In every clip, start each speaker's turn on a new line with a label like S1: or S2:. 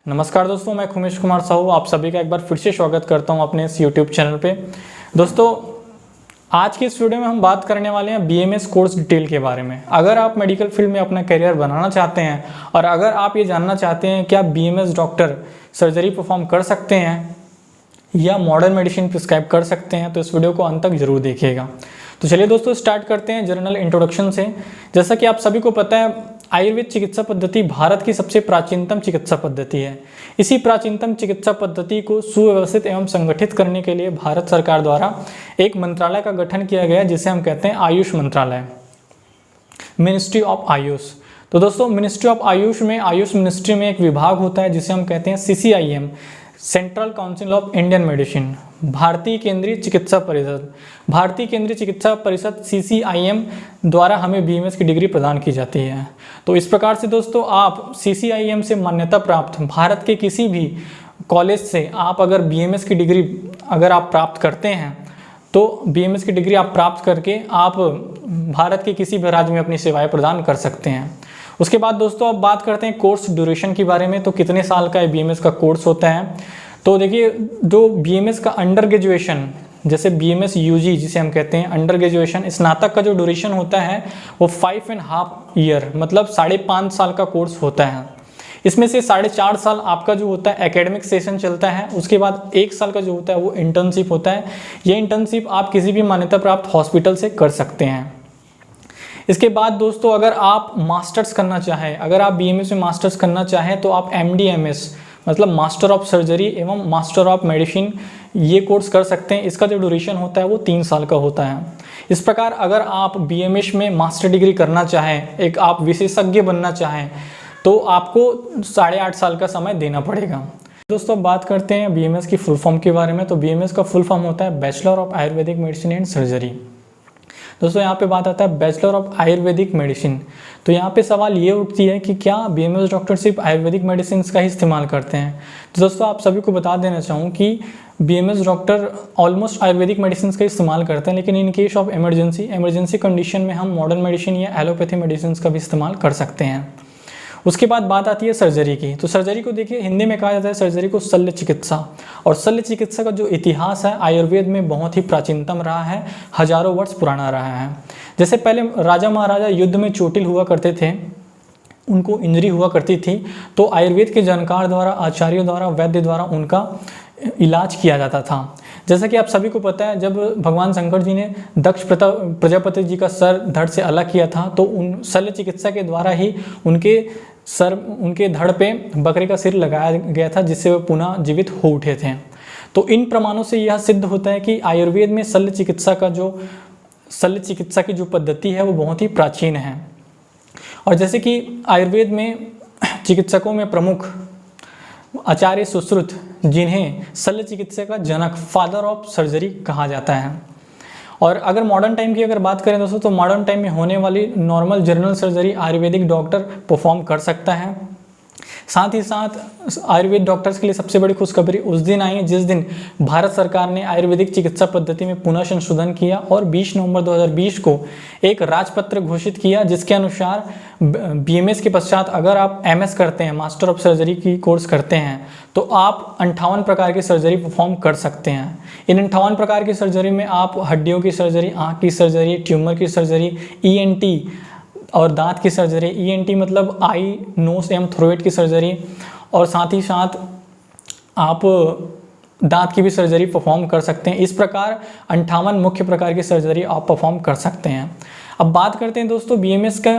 S1: नमस्कार दोस्तों, मैं खुमेश कुमार साहू आप सभी का एक बार फिर से स्वागत करता हूं अपने इस YouTube चैनल पे। दोस्तों, आज की इस वीडियो में हम बात करने वाले हैं BMS कोर्स डिटेल के बारे में। अगर आप मेडिकल फील्ड में अपना करियर बनाना चाहते हैं और अगर आप ये जानना चाहते हैं कि आप BMS डॉक्टर सर्जरी परफॉर्म कर सकते हैं या मॉडर्न मेडिसिन प्रिस्क्राइब कर सकते हैं, तो इस वीडियो को अंत तक जरूर देखिएगा। तो चलिए दोस्तों, स्टार्ट करते हैं जनरल इंट्रोडक्शन से। जैसा कि आप सभी को पता है, आयुर्वेद चिकित्सा पद्धति भारत की सबसे प्राचीनतम चिकित्सा पद्धति है। इसी प्राचीनतम चिकित्सा पद्धति को सुव्यवस्थित एवं संगठित करने के लिए भारत सरकार द्वारा एक मंत्रालय का गठन किया गया, जिसे हम कहते हैं आयुष मंत्रालय, मिनिस्ट्री ऑफ आयुष। तो दोस्तों, मिनिस्ट्री ऑफ आयुष में, आयुष मिनिस्ट्री में एक विभाग होता है जिसे हम कहते हैं CCIM, central council of Indian medicine, भारतीय केंद्रीय चिकित्सा परिषद। भारतीय केंद्रीय चिकित्सा परिषद CCIM द्वारा हमें BMS की डिग्री प्रदान की जाती है। तो इस प्रकार से दोस्तों, आप CCIM से मान्यता प्राप्त भारत के किसी भी कॉलेज से आप अगर BMS की डिग्री अगर आप प्राप्त करते हैं, तो BMS की डिग्री आप प्राप्त करके आप भारत के किसी भी राज्य में अपनी सेवाएं प्रदान कर सकते हैं। उसके बाद दोस्तों, अब बात करते हैं कोर्स ड्यूरेशन के बारे में। तो कितने साल का BMS का कोर्स होता है? तो देखिए, जो BMS का अंडर ग्रेजुएशन, जैसे BMS UG जिसे हम कहते हैं अंडर ग्रेजुएशन, स्नातक का जो ड्यूरेशन होता है वो 5.5 ईयर मतलब 5.5 साल का कोर्स होता है। इसमें से 4.5 साल आपका जो होता है एकेडमिक सेशन चलता है। उसके बाद 1 साल का जो होता है वो इंटर्नशिप होता है। ये इंटर्नशिप आप किसी भी मान्यता प्राप्त हॉस्पिटल से कर सकते हैं। इसके बाद दोस्तों, अगर आप मास्टर्स करना चाहें, अगर आप BMS में मास्टर्स करना चाहें, तो आप MD-MS मतलब मास्टर ऑफ सर्जरी एवं मास्टर ऑफ मेडिसिन ये कोर्स कर सकते हैं। इसका जो ड्यूरेशन होता है वो 3 साल का होता है। इस प्रकार अगर आप BMS में मास्टर डिग्री करना चाहें, एक आप विशेषज्ञ बनना चाहें, तो आपको 8.5 साल का समय देना पड़ेगा। दोस्तों, बात करते हैं BMS की फुल फॉर्म के बारे में। तो BMS का फुल फॉर्म होता है bachelor of Ayurvedic medicine and surgery. दोस्तों, यहाँ पे बात आता है बैचलर ऑफ आयुर्वेदिक मेडिसिन। तो यहाँ पे सवाल ये उठती है कि क्या BMS डॉक्टर सिर्फ आयुर्वेदिक मेडिसिन का ही इस्तेमाल करते हैं? तो दोस्तों, आप सभी को बता देना चाहूँ कि BMS doctor almost Ayurvedic medicine का इस्तेमाल करते हैं, लेकिन in case of emergency condition में हम मॉडर्न मेडिसिन या एलोपैथी मेडिसिन का भी इस्तेमाल कर सकते हैं। उसके बाद बात आती है सर्जरी की। तो सर्जरी को देखिए, हिंदी में कहा जाता है सर्जरी को शल्य चिकित्सा। और शल्य चिकित्सा का जो इतिहास है आयुर्वेद में बहुत ही प्राचीनतम रहा है, हजारों वर्ष पुराना रहा है। जैसे पहले राजा महाराजा युद्ध में चोटिल हुआ करते थे, उनको इंजरी हुआ करती थी, तो आयुर्वेद के जानकार द्वारा, आचार्यों द्वारा, वैद्य द्वारा उनका इलाज किया जाता था। जैसा कि आप सभी को पता है, जब भगवान शंकर जी ने दक्ष प्रजापति जी का सर धड़ से अलग किया था, तो उन शल्य चिकित्सा के द्वारा ही उनके धड़ पे बकरे का सिर लगाया गया था, जिससे वो पुनः जीवित हो उठे थे। तो इन प्रमाणों से यह सिद्ध होता है कि आयुर्वेद में शल्य चिकित्सा की जो पद्धति है वो बहुत ही प्राचीन है। और जैसे कि आयुर्वेद में चिकित्सकों में प्रमुख आचार्य सुश्रुत, जिन्हें शल्य चिकित्सा का जनक, फादर ऑफ सर्जरी कहा जाता है। और अगर मॉडर्न टाइम की अगर बात करें दोस्तों, तो मॉडर्न टाइम में होने वाली normal general surgery Ayurvedic doctor perform कर सकता है। साथ ही साथ आयुर्वेद डॉक्टर्स के लिए सबसे बड़ी खुशखबरी उस दिन आई जिस दिन भारत सरकार ने आयुर्वेदिक चिकित्सा पद्धति में पुनः संशोधन किया और 20 नवंबर 2020 को एक राजपत्र घोषित किया, जिसके अनुसार BMS के पश्चात अगर आप MS करते हैं, मास्टर ऑफ सर्जरी की कोर्स करते हैं, तो आप 58 प्रकार की सर्जरी परफॉर्म कर सकते हैं। इन 58 प्रकार की सर्जरी में आप हड्डियों की सर्जरी, आँख की सर्जरी, ट्यूमर की सर्जरी, ENT और दांत की सर्जरी, ENT मतलब आई, नोज एवं थ्रोट की सर्जरी, और साथ ही साथ आप दांत की भी सर्जरी परफॉर्म कर सकते हैं। इस प्रकार 58 मुख्य प्रकार की सर्जरी आप परफॉर्म कर सकते हैं। अब बात करते हैं दोस्तों BMS का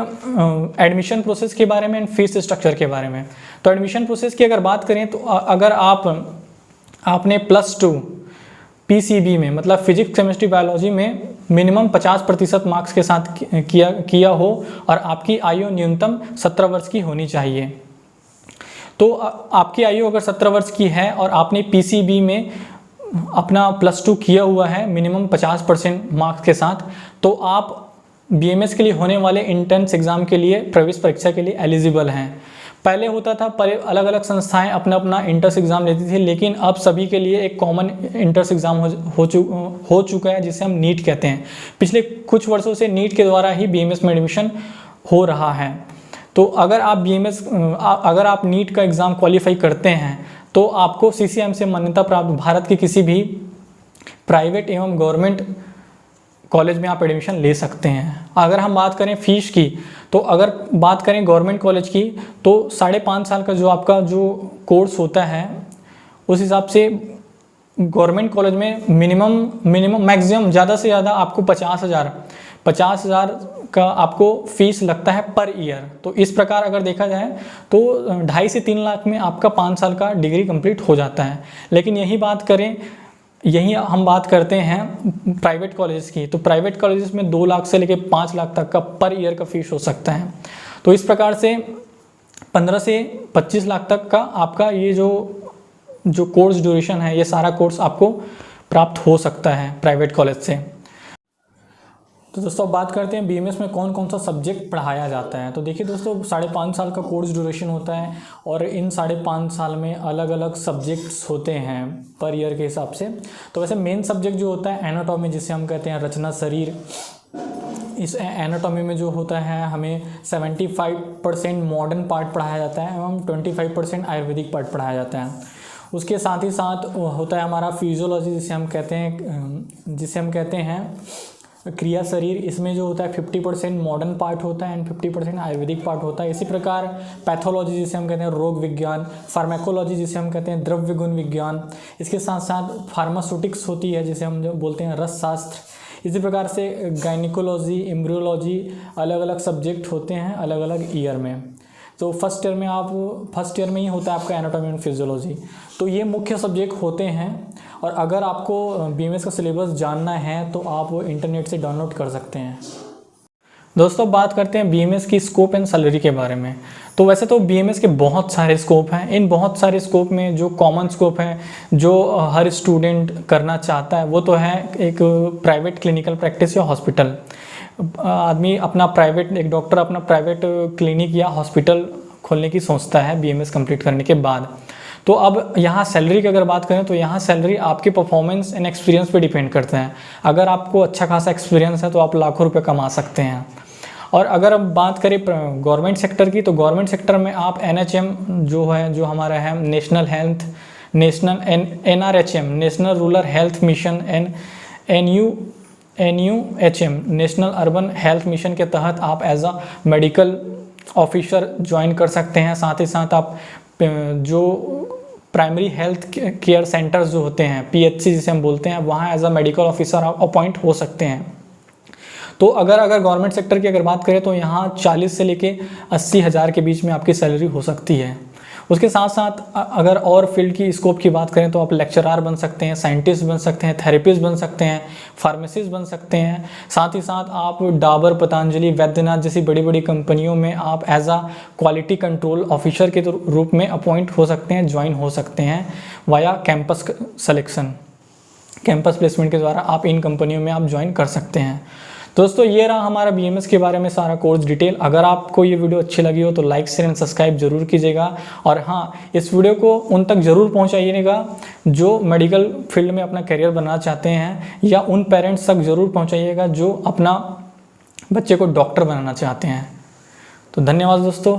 S1: एडमिशन प्रोसेस के बारे में एंड फीस स्ट्रक्चर के बारे में। तो एडमिशन प्रोसेस की अगर बात करें, तो अगर आपने +2 PCB में मतलब फिजिक्स, केमिस्ट्री, बायोलॉजी में मिनिमम 50% मार्क्स के साथ किया हो और आपकी आयु न्यूनतम 17 वर्ष की होनी चाहिए। तो आपकी आयु अगर 17 वर्ष की है और आपने PCB में अपना +2 किया हुआ है मिनिमम 50% मार्क्स के साथ, तो आप BMS के लिए होने वाले एंट्रेंस एग्ज़ाम के लिए, प्रवेश परीक्षा के लिए एलिजिबल हैं। पहले होता था, अलग अलग संस्थाएं अपना अपना इंट्रेंस एग्ज़ाम लेती थी, लेकिन अब सभी के लिए एक कॉमन इंट्रेंस एग्ज़ाम हो चुका है, जिसे हम नीट कहते हैं। पिछले कुछ वर्षों से नीट के द्वारा ही BMS में एडमिशन हो रहा है। तो अगर आप BMS अगर आप नीट का एग्ज़ाम क्वालिफाई करते हैं तो आपको CCM से मान्यता प्राप्त भारत के किसी भी प्राइवेट एवं गवर्नमेंट कॉलेज में आप एडमिशन ले सकते हैं। अगर हम बात करें फ़ीस की, तो अगर बात करें गवर्नमेंट कॉलेज की, तो 5.5 साल का जो आपका जो कोर्स होता है उस हिसाब से गवर्नमेंट कॉलेज में मिनिमम मैक्सिमम ज़्यादा से ज़्यादा आपको 50,000 का आपको फीस लगता है पर ईयर। तो इस प्रकार अगर देखा जाए तो 2.5 से 3 लाख में आपका 5 साल का डिग्री कंप्लीट हो जाता है। लेकिन यही हम बात करते हैं प्राइवेट कॉलेज की, तो प्राइवेट कॉलेजेस में 2 लाख से लेकर 5 लाख तक का पर ईयर का फीस हो सकता है। तो इस प्रकार से 15 से 25 लाख तक का आपका ये जो कोर्स ड्यूरेशन है, ये सारा कोर्स आपको प्राप्त हो सकता है प्राइवेट कॉलेज से। तो दोस्तों बात करते हैं BMS में कौन कौन सा सब्जेक्ट पढ़ाया जाता है। तो देखिए दोस्तों 5.5 साल का कोर्स ड्यूरेशन होता है और इन 5.5 साल में अलग अलग सब्जेक्ट्स होते हैं पर ईयर के हिसाब से। तो वैसे मेन सब्जेक्ट जो होता है एनाटॉमी, जिसे हम कहते हैं रचना शरीर। इस एनाटॉमी में जो होता है हमें 75% मॉडर्न पार्ट पढ़ाया जाता है एवं 25% आयुर्वेदिक पार्ट पढ़ाया जाता है। उसके साथ ही साथ होता है हमारा फिजियोलॉजी, जिसे हम कहते हैं क्रिया शरीर। इसमें जो होता है 50% मॉडर्न पार्ट होता है एंड 50% आयुर्वेदिक पार्ट होता है। इसी प्रकार पैथोलॉजी, जिसे हम कहते हैं रोग विज्ञान, फार्माकोलॉजी, जिसे हम कहते हैं द्रव्य गुण विज्ञान। इसके साथ साथ फार्मास्यूटिक्स होती है, जिसे हम जो बोलते हैं रस शास्त्र। इसी प्रकार से गायनिकोलॉजी, एम्ब्रियोलॉजी, अलग अलग सब्जेक्ट होते हैं अलग अलग ईयर में। तो फर्स्ट ईयर में ही होता है आपका एनाटॉमी एंड फिजियोलॉजी। तो ये मुख्य सब्जेक्ट होते हैं और अगर आपको BMS का सिलेबस जानना है तो आप वो इंटरनेट से डाउनलोड कर सकते हैं। दोस्तों बात करते हैं BMS की स्कोप एंड सैलरी के बारे में। तो वैसे तो BMS के बहुत सारे स्कोप हैं। इन बहुत सारे स्कोप में जो कॉमन स्कोप है, जो हर स्टूडेंट करना चाहता है, वो तो है एक प्राइवेट क्लिनिकल प्रैक्टिस या हॉस्पिटल। एक डॉक्टर अपना प्राइवेट क्लिनिक या हॉस्पिटल खोलने की सोचता है BMS कंप्लीट करने के बाद। तो अब यहाँ सैलरी की अगर बात करें तो यहाँ सैलरी आपके परफॉर्मेंस एंड एक्सपीरियंस पे डिपेंड करते हैं। अगर आपको अच्छा खासा एक्सपीरियंस है तो आप लाखों रुपए कमा सकते हैं। और अगर अब बात करें गवर्नमेंट सेक्टर की, तो गवर्नमेंट सेक्टर में आप NHM जो हमारा है NRHM national rural health mission and NUHM national urban health mission के तहत आप as a medical officer join कर सकते हैं। साथ ही साथ आप जो प्राइमरी हेल्थ केयर सेंटर्स जो होते हैं PHC जिसे हम बोलते हैं, वहाँ एज अ मेडिकल ऑफिसर आप अपॉइंट हो सकते हैं। तो अगर गवर्नमेंट सेक्टर की अगर बात करें तो यहाँ 40 से लेके 80 हज़ार के बीच में आपकी सैलरी हो सकती है। उसके साथ साथ अगर और फील्ड की स्कोप की बात करें तो आप लेक्चरार बन सकते हैं, साइंटिस्ट बन सकते हैं, थेरेपिस्ट बन सकते हैं, फार्मासिस्ट बन सकते हैं। साथ ही साथ आप डाबर, पतंजलि, वैद्यनाथ जैसी बड़ी बड़ी कंपनियों में आप as a quality control officer के रूप में अपॉइंट हो सकते हैं, ज्वाइन हो सकते हैं via campus selection. Campus placement के द्वारा आप इन कंपनियों में आप ज्वाइन कर सकते हैं। दोस्तों ये रहा हमारा BMS के बारे में सारा कोर्स डिटेल। अगर आपको ये वीडियो अच्छी लगी हो तो लाइक शेयर एंड सब्सक्राइब जरूर कीजिएगा। और हाँ, इस वीडियो को उन तक ज़रूर पहुंचाइएगा जो मेडिकल फील्ड में अपना करियर बनाना चाहते हैं, या उन पेरेंट्स तक ज़रूर पहुंचाइएगा जो अपना बच्चे को डॉक्टर बनाना चाहते हैं। तो धन्यवाद दोस्तों।